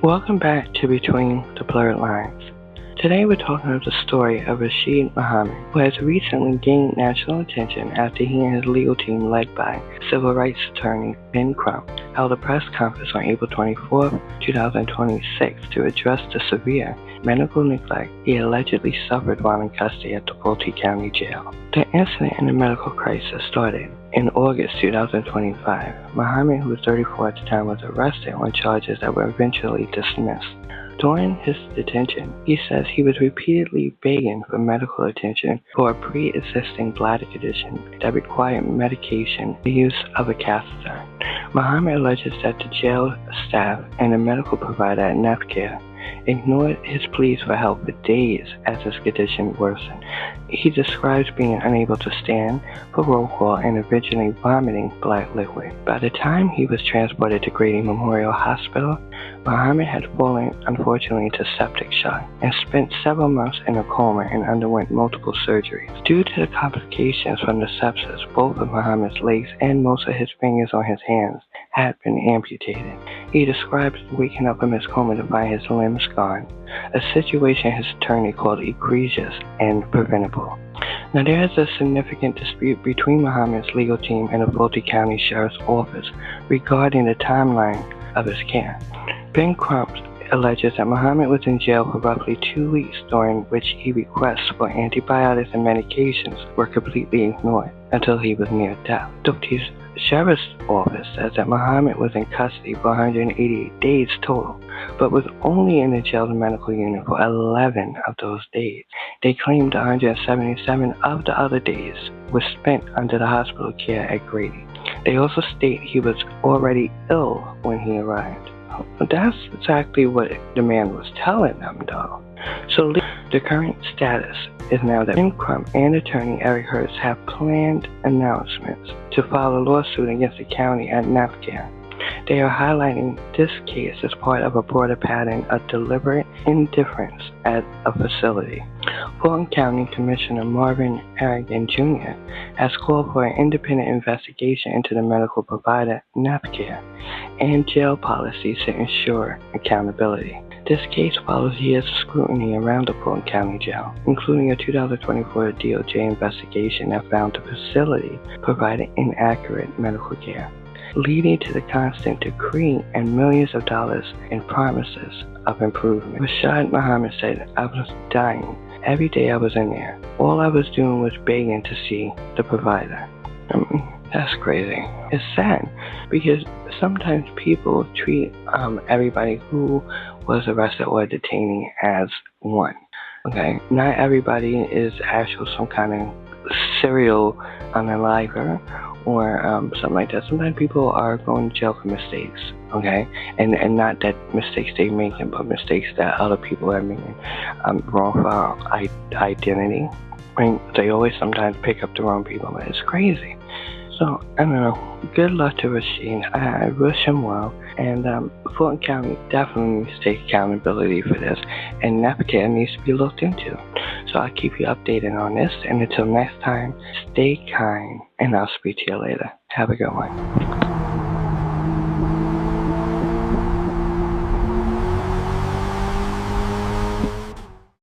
Welcome back to Between the Blurred Lines. Today we're talking about the story of Rashaad Muhammad, who has recently gained national attention after he and his legal team, led by civil rights attorney Ben Crump, held a press conference on April 24, 2026 to address the severe medical neglect he allegedly suffered while in custody at the Fulton County Jail. The incident in the medical crisis started in August 2025. Muhammad, who was 34 at the time, was arrested on charges that were eventually dismissed. During his detention, he says he was repeatedly begging for medical attention for a pre-existing bladder condition that required medication, the use of a catheter. Muhammad alleges that the jail staff and the medical provider at NaphCare ignored his pleas for help for days as his condition worsened. He describes being unable to stand for roll call and eventually vomiting black liquid. By the time he was transported to Grady Memorial Hospital, Muhammad had fallen, unfortunately, into septic shock and spent several months in a coma and underwent multiple surgeries. Due to the complications from the sepsis, both of Muhammad's legs and most of his fingers on his hands had been amputated. He describes waking up from his coma to find his limbs gone, a situation his attorney called egregious and preventable. Now, there is a significant dispute between Muhammad's legal team and the Fulton County Sheriff's Office regarding the timeline of his care. Ben Crump alleges that Muhammad was in jail for roughly 2 weeks, during which his requests for antibiotics and medications were completely ignored until he was near death. The Sheriff's Office says that Muhammad was in custody for 188 days total, but was only in the jail's medical unit for 11 of those days. They claimed 177 of the other days were spent under the hospital care at Grady. They also state he was already ill when he arrived. That's exactly what the man was telling them, though. So the current status is now that Ben Crump and attorney Eric Hurst have planned announcements to file a lawsuit against the county at NaphCare. They are highlighting this case as part of a broader pattern of deliberate indifference at a facility. Fulton County Commissioner Marvin Harrigan Jr. has called for an independent investigation into the medical provider NaphCare and jail policies to ensure accountability. This case follows years of scrutiny around the Fulton County Jail, including a 2024 DOJ investigation that found the facility provided inaccurate medical care, leading to the constant decree and millions of dollars in promises of improvement. Rashaad Muhammad said, "I was dying. Every day I was in there. All I was doing was begging to see the provider." That's crazy. It's sad because sometimes people treat everybody who was arrested or detained as one. Okay, not everybody is actual some kind of serial unaliver or something like that. Sometimes people are going to jail for mistakes, okay? And not that mistakes they making, but mistakes that other people are making. Wrongful identity. I mean, they always sometimes pick up the wrong people, but it's crazy. So, I don't know. Good luck to Rashaad. I wish him well. And Fulton County definitely needs to take accountability for this. And NaphCare needs to be looked into. So I'll keep you updated on this. And until next time, stay kind. And I'll speak to you later. Have a good one.